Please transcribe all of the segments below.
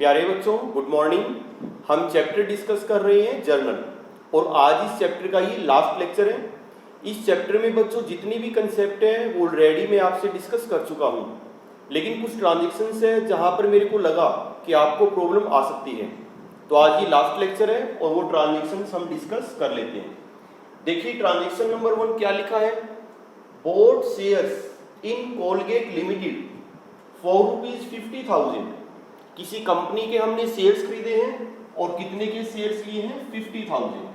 प्यारे बच्चों, good morning. हम चैप्टर डिस्कस कर रहे हैं जर्नल, और आज इस चैप्टर का ये लास्ट लेक्चर है। इस चैप्टर में बच्चों जितनी भी कंसेप्ट है वो ऑलरेडी मैं आपसे डिस्कस कर चुका हूँ, लेकिन कुछ ट्रांजेक्शन्स है जहाँ पर मेरे को लगा कि आपको प्रॉब्लम आ सकती है, तो आज ये लास्ट लेक्चर है और वो ट्रांजेक्शन्स हम डिस्कस कर लेते हैं। देखिए ट्रांजेक्शन नंबर 1 क्या लिखा है, board shares in Colgate limited for ₹50,000। किसी कंपनी के हमने शेयर्स खरीदे हैं और कितने के शेयर्स लिए हैं, 50,000।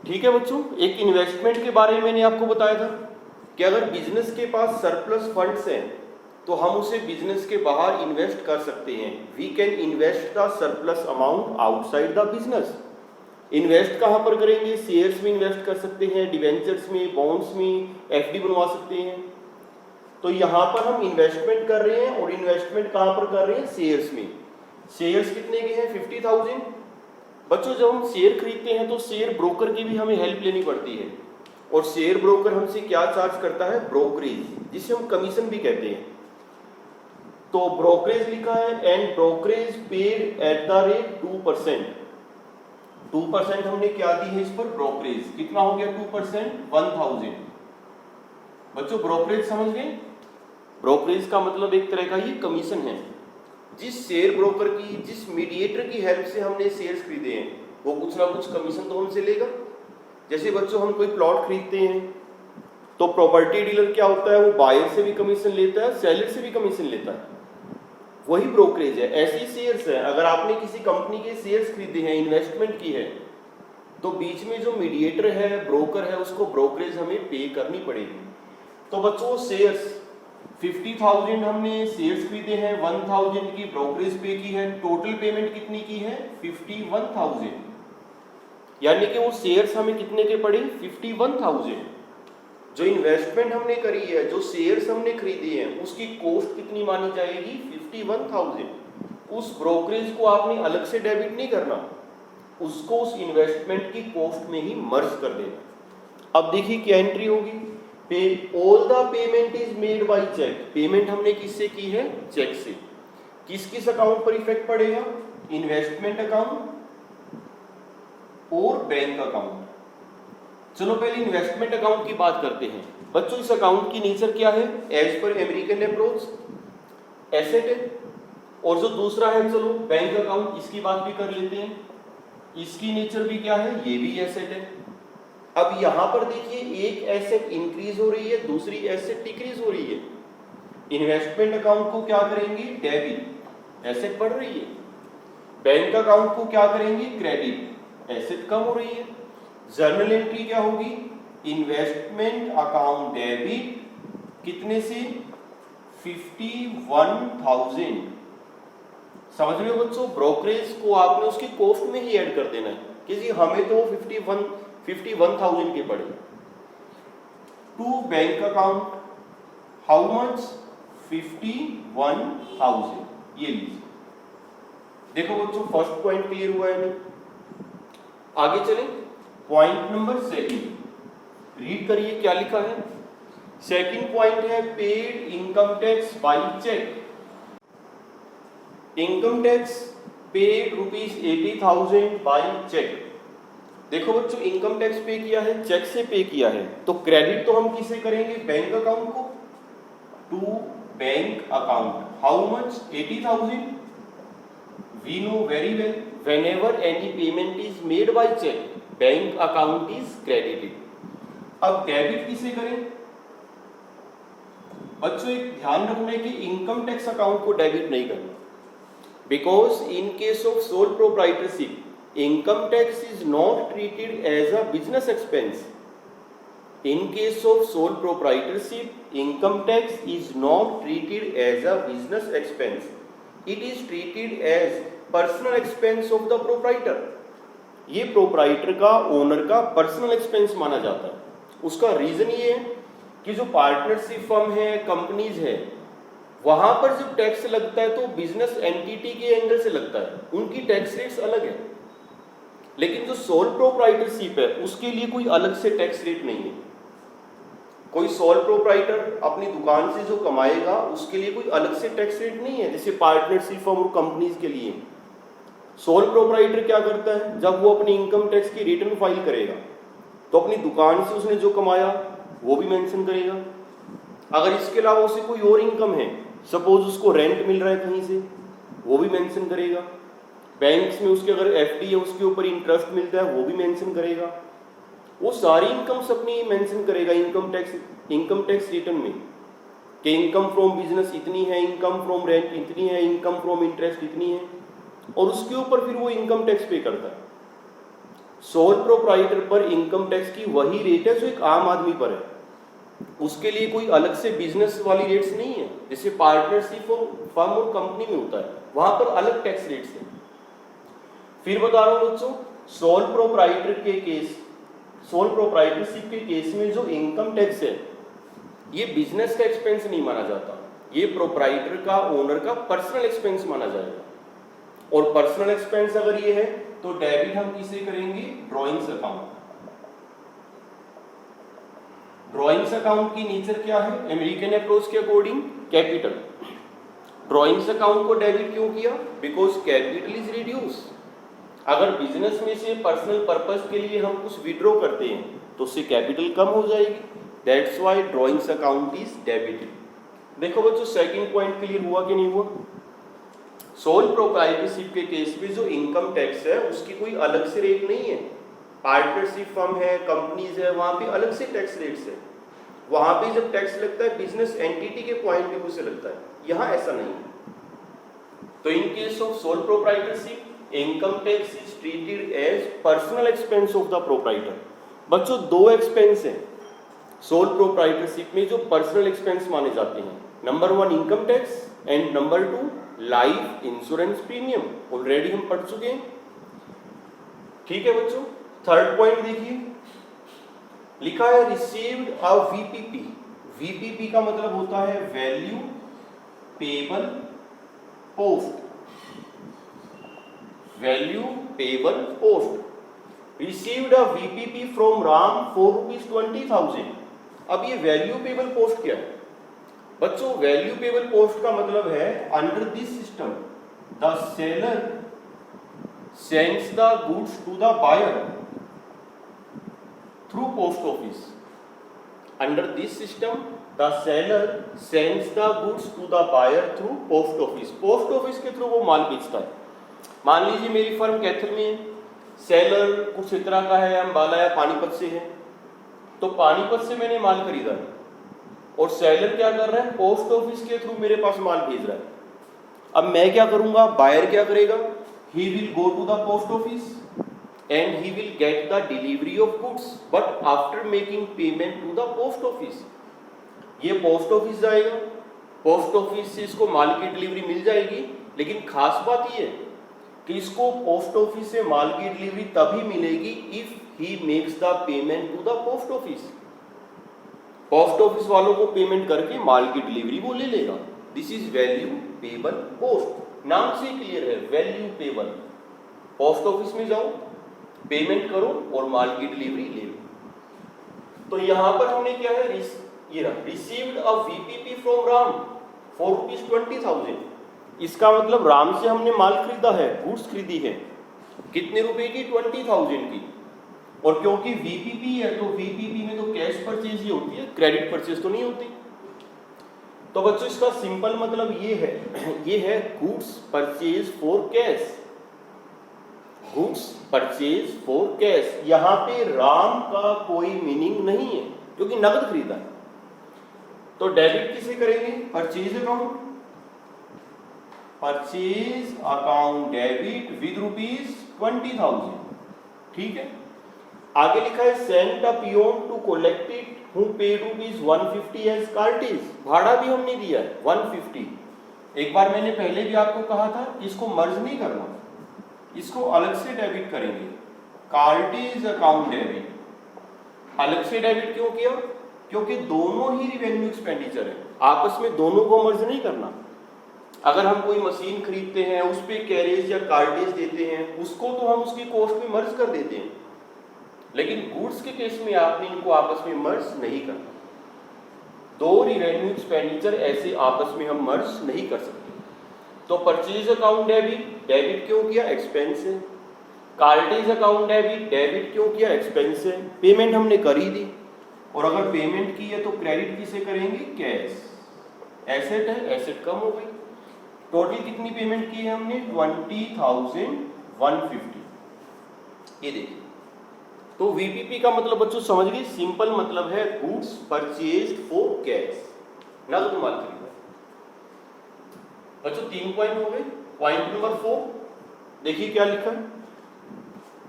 ठीक है बच्चों, एक इन्वेस्टमेंट के बारे में मैंने आपको बताया था कि अगर बिजनेस के पास सरप्लस फंड्स हैं तो हम उसे बिजनेस के बाहर इन्वेस्ट कर सकते हैं। We can invest the surplus amount outside the business. Invest कहाँ पर करेंगे, शेयर्स में इन्वेस्ट कर सकते हैं, डिवेंचर्स में, बॉन्ड्स में, एफडी बनवा सकते हैं। तो यहाँ पर हम इन्वेस्टमेंट कर रहे हैं और इन्वेस्टमेंट कहाँ पर कर रहे हैं, शेयर्स में। शेयर्स कितने के हैं, 50,000। बच्चों जब हम शेयर खरीदते हैं तो शेयर ब्रोकर की भी हमें हेल्प लेनी पड़ती है, और शेयर ब्रोकर हमसे क्या चार्ज करता है, ब्रोकरेज, जिसे हम कमीशन भी कहते हैं। तो ब्रोकरेज लिखा है, and brokerage paid at the rate 2%। 2% हमने क्या दी है इस पर, ब्रोकरेज। कितना हो गया 2%, 1,000। बच्चों ब्रोकरेज समझ गए, ब्रोकरेज का मतलब एक तरह का ये कमीशन है। जिस शेयर ब्रोकर की, जिस मीडिएटर की हेल्प से हमने शेयर्स खरीदे हैं वो कुछ ना कुछ कमीशन तो हमसे लेगा। जैसे बच्चों हम कोई प्लॉट खरीदते हैं तो प्रॉपर्टी डीलर क्या होता है, वो बायर से भी कमीशन लेता है, सेलर से भी कमीशन लेता है, वही ब्रोकरेज है। ऐसी शेयर्स है, अगर आपने किसी कंपनी के शेयर्स खरीदे हैं, इन्वेस्टमेंट की है, तो बीच में जो मीडिएटर है, ब्रोकर है, उसको ब्रोकरेज हमें पे करनी पड़ेगी। तो बच्चों शेयर्स 50,000 हमने शेयर्स खरीदे हैं, 1,000 की ब्रोकरेज पे की है, टोटल पेमेंट कितनी की है, 51,000। यानी कि वो शेयर्स हमें कितने के पड़े, 51,000। जो इन्वेस्टमेंट हमने करी है, जो शेयर्स हमने खरीदी है, उसकी कॉस्ट कितनी मानी जाएगी, 51,000। उस ब्रोकरेज को आपने अलग से डेबिट नहीं करना, उसको उस इन्वेस्टमेंट की कॉस्ट में ही मर्ज कर देना। अब देखिए क्या एंट्री होगी, pay all the payment is made by cheque. Payment हमने किससे की है, चेक से। किस किस अकाउंट पर इफेक्ट पड़ेगा, इन्वेस्टमेंट अकाउंट और बैंक अकाउंट। चलो पहले इन्वेस्टमेंट अकाउंट की बात करते हैं। बच्चों इस अकाउंट की नेचर क्या है, as per American approach asset है, और जो दूसरा है चलो बैंक अकाउंट, इसकी बात भी कर लेते हैं। इसकी नेचर भी क्या है, ये भी एसेट है। अब यहां पर देखिए एक एसेट इंक्रीज हो रही है, दूसरी एसेट डिक्रीज हो रही है। इन्वेस्टमेंट अकाउंट को क्या करेंगे, डेबिट, एसेट बढ़ रही है। बैंक अकाउंट को क्या करेंगे, क्रेडिट, एसेट कम हो रही है। जर्नल एंट्री क्या होगी, इन्वेस्टमेंट अकाउंट डेबिट, कितने से, 51,000। समझ रहे हो बच्चों, ब्रोकरेज को आपने उसकी कॉस्ट में ही ऐड कर देना है कि जी हमें तो 51,000 के पड़े। To bank account how much, 51,000। ये लीजिए। देखो बच्चों फर्स्ट पॉइंट क्लियर हुआ है नहीं, आगे चलें। पॉइंट नंबर 2 रीड करिए क्या लिखा है। सेकंड पॉइंट है, paid income tax by cheque. Income tax paid ₹80,000 by cheque. देखो बच्चों इनकम टैक्स पे किया है, चेक से पे किया है, तो क्रेडिट तो हम किसे करेंगे, बैंक अकाउंट को। To bank account how much, 80,000। We know very well, whenever any payment is made by cheque, bank account is credited. अब डेबिट किसे करें बच्चों, एक ध्यान रखना है कि इनकम टैक्स अकाउंट को डेबिट नहीं करना, because in case of sole proprietorship income tax is not treated as a business expense. In case of sole proprietorship, income tax is not treated as a business expense. It is treated as personal expense of the proprietor. ये proprietor का, owner का personal expense माना जाता है। उसका reason ये है कि जो पार्टनरशिप फर्म है, कंपनीज है, वहां पर जब टैक्स लगता है तो बिजनेस एंटिटी के एंगल से लगता है, उनकी टैक्स रेट्स अलग है। लेकिन जो सोल प्रोप्राइटरशिप है उसके लिए कोई अलग से टैक्स रेट नहीं है। कोई सोल प्रोप्राइटर अपनी दुकान से जो कमाएगा उसके लिए कोई अलग से टैक्स रेट नहीं है, जैसे पार्टनरशिप फर्म और कंपनीज के लिए। सोल प्रोप्राइटर क्या करता है, जब वो अपनी इनकम टैक्स की रिटर्न फाइल करेगा तो अपनी दुकान से उसने जो कमाया वो भी मेंशन करेगा। अगर इसके अलावा उसे कोई और इनकम है, सपोज उसको रेंट मिल रहा है कहीं से, वो भी मेंशन करेगा। बैंक्स में उसके अगर एफडी है उसके ऊपर इंटरेस्ट मिलता है वो भी मेंशन करेगा। वो सारी इनकम्स अपनी मेंशन करेगा इनकम टैक्स रिटर्न में कि इनकम फ्रॉम बिजनेस इतनी है, इनकम फ्रॉम रेंट इतनी है, इनकम फ्रॉम इंटरेस्ट इतनी है, और उसके ऊपर फिर वो इनकम टैक्स पे करता है। सोल प्रोप्राइटर पर इनकम टैक्स की वही रेट है जो एक आम आदमी पर है, उसके लिए कोई अलग से बिजनेस वाली रेट्स नहीं है, जैसे पार्टनरशिप और फर्म और कंपनी में होता है, वहां पर अलग टैक्स रेट्स हैं। फिर बता रहा हूं बच्चों, सोल प्रोप्राइटरशिप के केस में जो इनकम टैक्स है ये बिजनेस का एक्सपेंस नहीं माना जाता, ये प्रोप्राइटर का, ओनर का पर्सनल एक्सपेंस माना जाएगा। और पर्सनल एक्सपेंस अगर ये है तो डेबिट हम किसे करेंगे, ड्रॉइंग्स अकाउंट। ड्रॉइंग्स अकाउंट की नेचर क्या है, अमेरिकन अप्रोच के अकॉर्डिंग कैपिटल। ड्रॉइंग्स अकाउंट को डेबिट क्यों किया, बिकॉज कैपिटल इज रिड्यूस। अगर बिजनेस में से पर्सनल पर्पस के लिए हम कुछ विड्रॉ करते हैं तो उससे कैपिटल कम हो जाएगी, that's why drawings account is debited. देखो बच्चों, सेकंड पॉइंट क्लियर हुआ कि नहीं हुआ। सोल प्रोप्राइटरशिप के केस में जो इनकम टैक्स है उसकी कोई अलग से रेट नहीं है। पार्टनरशिप फर्म है, कंपनीज है, वहां पे अलग से टैक्स रेट्स है, वहां पे जब टैक्स लगता है बिजनेस एंटिटी के पॉइंट ऑफ व्यू से लगता है, यहां ऐसा नहीं है। तो in case of sole proprietorship income tax is treated as personal expense of the proprietor. बच्चों, दो एक्सपेंस हैं सोल प्रोप्राइटरशिप में जो पर्सनल एक्सपेंस माने जाते हैं, number 1 income tax and number 2 life insurance premium. Already हम पढ़ चुके हैं, ठीक है बच्चों। थर्ड पॉइंट देखिए, लिखा है रिसीव्ड अ वीपीपी। वीपीपी का मतलब होता है value payable post, value payable post. Received a VPP from Ram for ₹20,000। अब ये वैल्यू पेबल पोस्ट क्या है बच्चों, वैल्यू पेबल पोस्ट का मतलब है under this system the seller sends the goods to the buyer through post office. Under this system the seller sends the goods to the buyer through post office. Post office के थ्रू वो माल बेचता है। मान लीजिए मेरी फर्म कैथल में है, सेलर कुछ इतना का है, अम्बाला या पानीपत से है, तो पानीपत से मैंने माल खरीदा है और सेलर क्या कर रहा है, पोस्ट ऑफिस के थ्रू मेरे पास माल भेज रहा है। अब मैं क्या करूंगा, बायर क्या करेगा, he will go to the post office and he will get the delivery of goods but after making payment to the post office. ये पोस्ट ऑफिस जाएगा, पोस्ट ऑफिस से इसको माल की डिलीवरी मिल जाएगी, लेकिन खास बात ये कि इसको पोस्ट ऑफिस से माल की डिलीवरी तभी मिलेगी if he makes the payment to the post office. Post office वालों को पेमेंट करके माल की डिलीवरी वो ले लेगा। This is value payable post. नाम से क्लियर है, वैल्यू पेबल। पोस्ट ऑफिस में जाओ, पेमेंट करो और माल की डिलीवरी ले लो। तो यहां पर हमने क्या है, received a VPP from Ram for ₹20,000। इसका मतलब राम से हमने माल खरीदा है, गुड्स खरीदी है, कितने रुपए की, 20,000 की। और क्योंकि वीपीपी है तो वीपीपी में तो कैश परचेज ही होती है, क्रेडिट परचेज तो नहीं होती। तो बच्चों इसका सिंपल मतलब ये है goods purchase for cash, goods purchase for cash. यहां पे राम का कोई मीनिंग नहीं है क्योंकि नकद खरीदा है। तो डेबिट किसे करेंगे, purchase account, purchase account debit with ₹20,000, ठीक है। आगे लिखा है sent a peon to collect it who paid ₹150 as cartage. भाड़ा भी हमने दिया है 150। एक बार मैंने पहले भी आपको कहा था इसको मर्ज नहीं करना, इसको अलग से डेबिट करेंगे, कार्टेज अकाउंट डेबिट। अलग से डेबिट क्यों किया, क्योंकि दोनों ही रेवेन्यू एक्सपेंडिचर है, आपस में दोनों को मर्ज नहीं करना। अगर हम कोई मशीन खरीदते हैं उस पे कैरेज या कार्टेज देते हैं, उसको तो हम उसकी कॉस्ट में मर्ज कर देते हैं, लेकिन गुड्स के केस में आपने इनको आपस में मर्ज नहीं करना। दो रेवेन्यू एक्सपेंडिचर ऐसे आपस में हम मर्ज नहीं कर सकते। तो परचेज अकाउंट डेबिट, डेबिट क्यों किया, एक्सपेंस है। कार्टेज अकाउंट डेबिट, डेबिट क्यों किया, एक्सपेंस है। पेमेंट हमने कर ही दी, और अगर पेमेंट की है तो क्रेडिट किसे करेंगे, कैश। एसेट है, एसेट कम हो गई। टोटल कितनी पेमेंट की है हमने, 20,150। ये देखिए, तो वीपीपी का मतलब बच्चों समझ गए, सिंपल मतलब है गुड्स परचेज्ड फॉर कैश, नगद माल खरीदा। बच्चों 3 पॉइंट हो गए। पॉइंट नंबर 4 देखिए क्या लिखा है,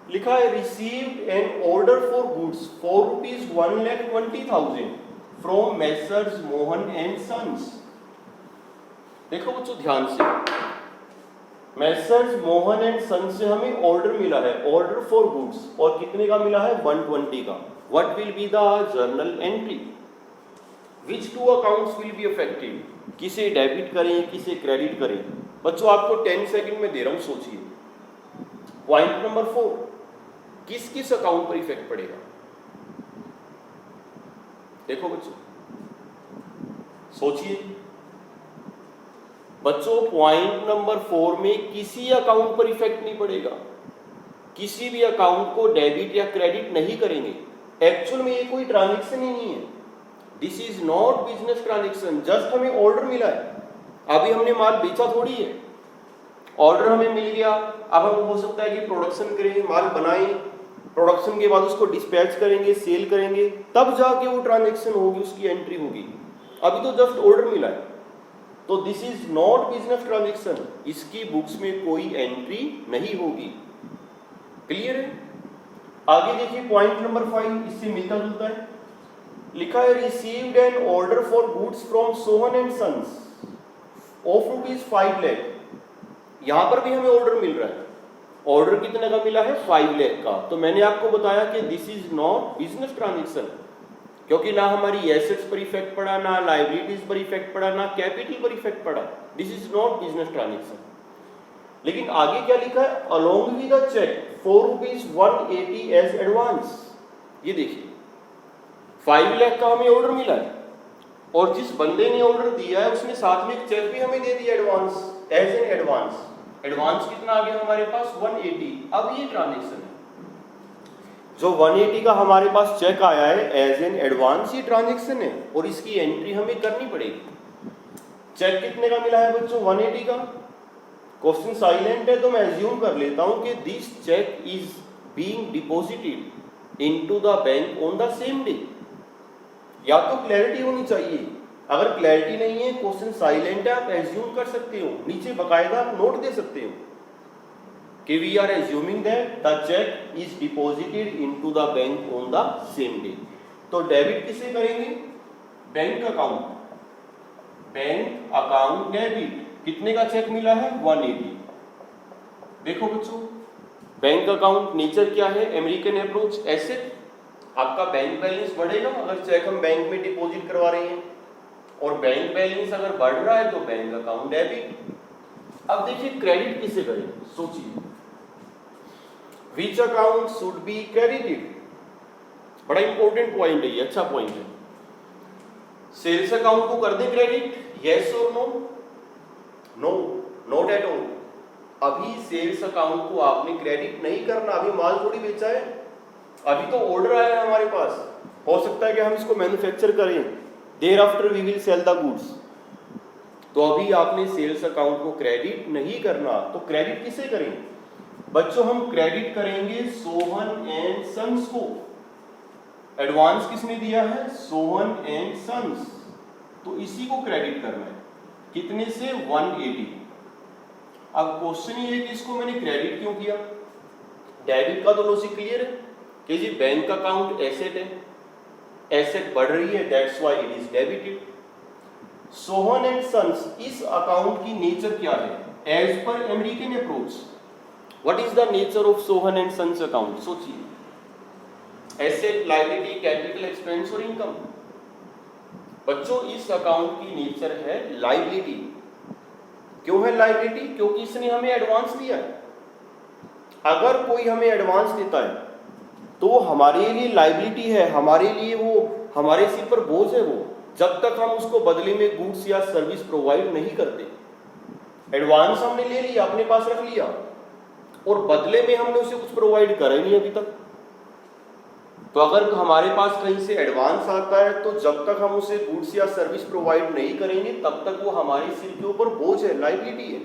लिखा है received an order for goods for ₹1,20,000 from messrs Mohan and sons. देखो बच्चों ध्यान से, मेसर्स मोहन एंड सन से हमें ऑर्डर मिला है, ऑर्डर फॉर गुड्स, और कितने का मिला है, 120 का। What will be the journal entry, which two accounts will be affected, किसे डेबिट करें किसे क्रेडिट करें। बच्चों आपको 10 सेकंड में दे रहा हूं, सोचिए। पॉइंट नंबर 4, किस किस अकाउंट पर इफेक्ट पड़ेगा। देखो बच्चों सोचिए, बच्चों पॉइंट नंबर 4 में किसी अकाउंट पर इफेक्ट नहीं पड़ेगा, किसी भी अकाउंट को डेबिट या क्रेडिट नहीं करेंगे। एक्चुअल में ये कोई ट्रांजैक्शन ही नहीं है, this is not business transaction. Just हमें ऑर्डर मिला है, अभी हमने माल बेचा थोड़ी है, ऑर्डर हमें मिल गया। अब हम हो सकता है कि प्रोडक्शन करें, माल बनाएं, प्रोडक्शन के बाद उसको डिस्पैच करेंगे, सेल करेंगे, तब जाके वो ट्रांजैक्शन होगी, उसकी एंट्री होगी। अभी तो जस्ट ऑर्डर मिला है, तो this is not business transaction, इसकी बुक्स में कोई एंट्री नहीं होगी। क्लियर है। आगे देखिए पॉइंट नंबर 5, इससे मिलता जुलता है, लिखा है received an order for goods from Sohan and sons of ₹5 lakh. यहां पर भी हमें ऑर्डर मिल रहा है, ऑर्डर कितने का मिला है, 5 लाख का। तो मैंने आपको बताया कि this is not business transaction, क्योंकि ना हमारी एसेट्स पर इफेक्ट पड़ा, ना लायबिलिटीज पर इफेक्ट पड़ा, ना कैपिटल पर इफेक्ट पड़ा। This is not business transaction. लेकिन आगे क्या लिखा है, along with the cheque for ₹180 as advance. ये देखिए 5 लाख का हमें ऑर्डर मिला है, और जिस बंदे ने ऑर्डर दिया है उसने साथ में एक चेक भी हमें दे दिया advance, as an advance. Advance कितना आ गया हमारे पास, 180। अब ये ट्रांजैक्शन है, जो 180 का हमारे पास चेक आया है एज एन एडवांस, ये ट्रांजैक्शन है, और इसकी एंट्री हमें करनी पड़ेगी। चेक कितने का मिला है बच्चों, 180 का। क्वेश्चन साइलेंट है तो मैं एज्यूम कर लेता हूं कि this cheque is being deposited into the bank on the same day. या तो क्लैरिटी होनी चाहिए, अगर क्लैरिटी नहीं है, क्वेश्चन साइलेंट है, आप एज्यूम कर सकते हो, नीचे बकायदा नोट दे सकते हो कि we are assuming that the cheque is deposited into the bank on the same day. तो डेबिट किसे करेंगे, bank account, bank account debit. कितने का चेक मिला है, 180। देखो बच्चों, बैंक अकाउंट नेचर क्या है, अमेरिकन अप्रोच, एसेट। आपका बैंक बैलेंस बढ़ेगा अगर चेक हम बैंक में डिपॉजिट करवा रहे हैं, और बैंक बैलेंस अगर बढ़ रहा है तो बैंक अकाउंट डेबिट। अब देखिए क्रेडिट किसे करें, सोचिए, which account should be credited. बड़ा इंपॉर्टेंट पॉइंट है ये, अच्छा पॉइंट है। सेल्स अकाउंट को कर दे क्रेडिट, यस और no, no, not at all. अभी सेल्स अकाउंट को आपने क्रेडिट नहीं करना, अभी माल थोड़ी बेचा है, अभी तो ऑर्डर आया है हमारे पास। हो सकता है कि हम इसको मैन्युफैक्चर करें, thereafter we will sell the goods, तो अभी आपने सेल्स अकाउंट को क्रेडिट नहीं करना। तो क्रेडिट किसे करें बच्चों, हम क्रेडिट करेंगे सोहन एंड सन्स को। एडवांस किसने दिया है, सोहन एंड सन्स, तो इसी को क्रेडिट करना है। कितने से, 180। अब क्वेश्चन ये है कि इसको मैंने क्रेडिट क्यों किया। डेबिट का तो लॉजिक क्लियर है कि जी बैंक अकाउंट एसेट है, एसेट बढ़ रही है, that's why it is debited. Sohan and sons, इस अकाउंट की नेचर क्या है, as per American approach. What is the nature of Sohan and sons account, सोचिए, एसेट, लायबिलिटी, कैपिटल, एक्सपेंस और इनकम। बच्चों इस अकाउंट की नेचर है लायबिलिटी। क्यों है लायबिलिटी, क्योंकि इसने हमें एडवांस दिया है। अगर कोई हमें एडवांस देता है तो वो हमारे लिए लायबिलिटी है, हमारे लिए वो हमारे सिर पर बोझ है वो। जब तक हम उसको बदले में गुड्स या सर्विस प्रोवाइड नहीं करते। एडवांस हमने ले लिया, अपने पास रख लिया, और बदले में हमने उसे कुछ प्रोवाइड करा ही नहीं अभी तक। तो अगर हमारे पास कहीं से एडवांस आता है तो जब तक हम उसे गुड्स या सर्विस प्रोवाइड नहीं करेंगे तब तक वो हमारे सिर के ऊपर बोझ है, लायबिलिटी है।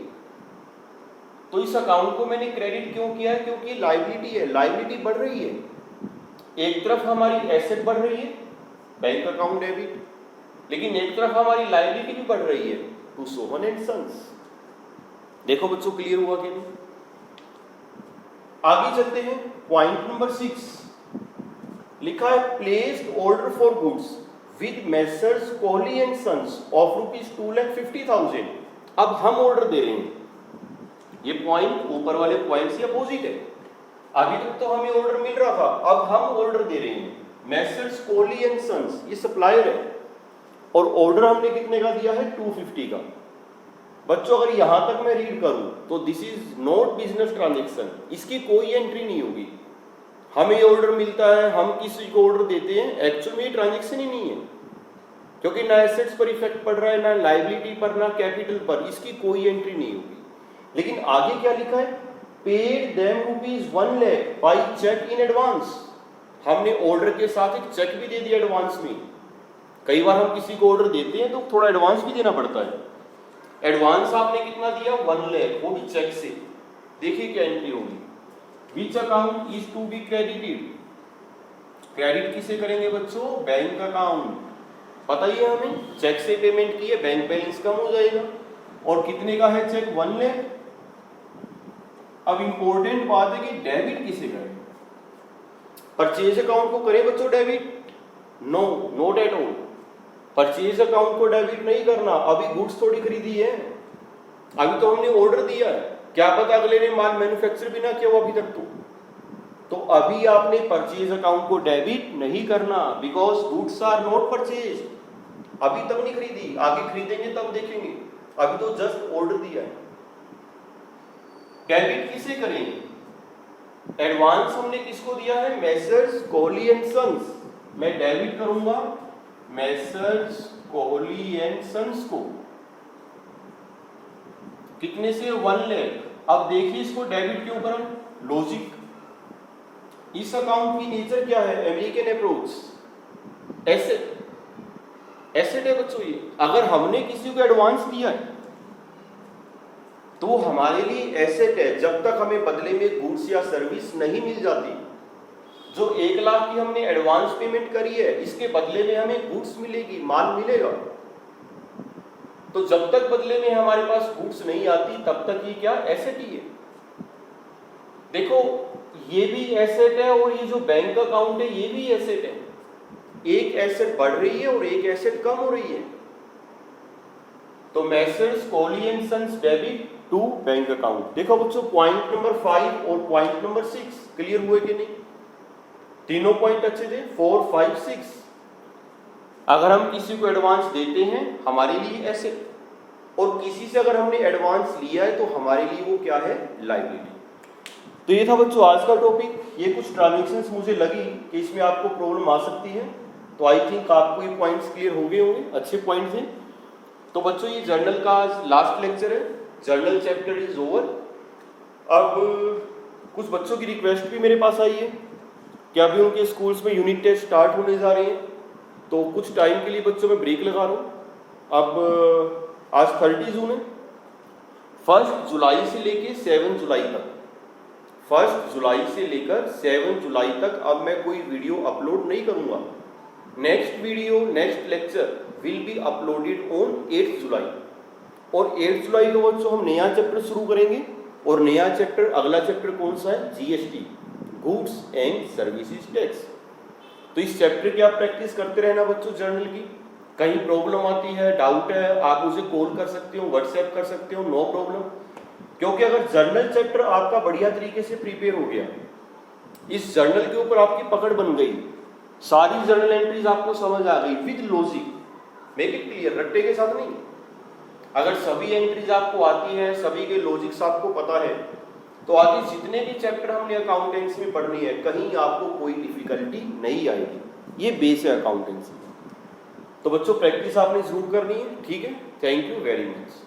तो इस अकाउंट को मैंने क्रेडिट क्यों किया है? क्योंकि लायबिलिटी है, लायबिलिटी बढ़ रही है। एक तरफ हमारी एसेट बढ़ रही है, बैंक अकाउंट डेबिट, लेकिन एक तरफ हमारी लायबिलिटी भी बढ़ रही है, टू सोहन एंड सन्स। देखो बच्चों, क्लियर हुआ कि नहीं? आगे चलते हैं। पॉइंट नंबर 6 लिखा है placed order for goods with messrs Kohli and sons of ₹2,50,000। अब हम ऑर्डर दे रहे हैं, ये पॉइंट ऊपर वाले पॉइंट से अपोजिट है। अभी तक तो हमें ऑर्डर मिल रहा था, अब हम ऑर्डर दे रहे हैं। मेसर्स कोहली एंड सन्स ये सप्लायर है, और ऑर्डर हमने कितने का दिया है? 250 का। बच्चों अगर यहां तक मैं रीड करूं तो this is not business transaction, इसकी कोई एंट्री नहीं होगी। हमें ऑर्डर मिलता है, हम किसी को ऑर्डर देते हैं, एक्चुअल में ये ट्रांजेक्शन ही नहीं है, क्योंकि ना एसेट्स पर इफेक्ट पड़ रहा है, ना लायबिलिटी पर, ना कैपिटल पर, इसकी कोई एंट्री नहीं होगी। लेकिन आगे क्या लिखा है? Paid them ₹1 lakh by cheque in advance. हमने ऑर्डर के साथ एक चेक भी दे दिया एडवांस में। कई बार हम किसी को ऑर्डर देते हैं तो थोड़ा एडवांस भी देना पड़ता है। एडवांस आपने कितना दिया? 1 लाख, वो भी चेक से। देखिए क्या एंट्री होगी। Which account is to be credited? Credit किसे करेंगे बच्चों? Bank account. पता ही है हमें, चेक से पेमेंट की है, बैंक बैलेंस कम हो जाएगा। और कितने का है चेक? 1 लाख। अब इंपॉर्टेंट बात है कि डेबिट किसे करें? परचेज अकाउंट को करें बच्चों debit? No, not at all. Purchase account को डेबिट नहीं करना। अभी गुड्स थोड़ी खरीदी है, अभी तो हमने ऑर्डर दिया है, क्या पता अगले ने माल मैन्युफैक्चर भी ना किया हो अभी तक। तो अभी आपने परचेज अकाउंट को डेबिट नहीं करना, because goods are not purchase. अभी तक नहीं खरीदी, आगे खरीदेंगे तब देखेंगे, अभी तो जस्ट ऑर्डर दिया है। डेबिट किसे करेंगे? एडवांस हमने किसको दिया है? Messrs Kohli and sons. मैं डेबिट करूंगा मेसर्स कोहली एंड सन्स को। कितने से? 1 लाख। अब देखिए इसको डेबिट क्यों करें? लॉजिक। इस अकाउंट की नेचर क्या है? American approach, asset. एसेट है बच्चों ये। अगर हमने किसी को एडवांस दिया है तो वो हमारे लिए एसेट है, जब तक हमें बदले में गुड्स या सर्विस नहीं मिल जाती। जो 1 लाख की हमने एडवांस पेमेंट करी है, इसके बदले में हमें गुड्स मिलेगी, माल मिलेगा। तो जब तक बदले में हमारे पास गुड्स नहीं आती तब तक ये क्या? एसेट ही है। देखो ये भी एसेट है, और ये जो बैंक अकाउंट है ये भी एसेट है। एक एसेट बढ़ रही है और एक एसेट कम हो रही है। तो messrs Kohli and sons debit to bank account. देखो बच्चों, पॉइंट नंबर 5 और पॉइंट नंबर 6 क्लियर हुए कि नहीं? तीनों पॉइंट अच्छे थे, 4, 5, 6। अगर हम किसी को एडवांस देते हैं हमारे लिए एसेट, और किसी से अगर हमने एडवांस लिया है तो हमारे लिए वो क्या है? लायबिलिटी। तो ये था बच्चों आज का टॉपिक। ये कुछ ट्रांजेक्शंस मुझे लगी कि इसमें आपको प्रॉब्लम आ सकती है, तो आई थिंक आपको ये पॉइंट्स क्लियर हो गए होंगे, अच्छे पॉइंट्स हैं। तो बच्चों ये जर्नल का आज लास्ट लेक्चर है, जर्नल चैप्टर इज ओवर। अब कुछ बच्चों की रिक्वेस्ट भी मेरे पास आई है कि अभी उनके स्कूल्स में यूनिट टेस्ट स्टार्ट होने जा रहे हैं, तो कुछ टाइम के लिए बच्चों में ब्रेक लगा रहा हूँ। अब आज 30 जून है, 1 जुलाई से लेके 7 जुलाई तक, 1 जुलाई से लेकर 7 जुलाई तक अब मैं कोई वीडियो अपलोड नहीं करूँगा। Next video, next lecture will be uploaded on 8 जुलाई। और 8 जुलाई को बच्चों हम नया चैप्टर शुरू करेंगे, और नया चैप्टर, अगला चैप्टर कौन सा है? GST, goods and services tax. तो इस चैप्टर की आप प्रैक्टिस करते रहना बच्चों जर्नल की। कहीं प्रॉब्लम आती है, डाउट है, आप मुझे कॉल कर सकते हो, व्हाट्सएप कर सकते हो, नो प्रॉब्लम। क्योंकि अगर जर्नल चैप्टर आपका बढ़िया तरीके से प्रिपेयर हो गया, इस जर्नल के ऊपर आपकी पकड़ बन गई, सारी जर्नल एंट्रीज आपको समझ आ गई with logic, make it clear, Ratte के साथ नहीं। अगर सभी एंट्रीज आपको आती है, सभी के लॉजिक्स आपको पता है, तो आगे जितने भी चैप्टर हमने अकाउंटेंसी में पढ़नी है, कहीं आपको कोई डिफिकल्टी नहीं आएगी। ये बेस है अकाउंटेंसी। तो बच्चों प्रैक्टिस आपने जरूर करनी है, ठीक है। Thank you very much.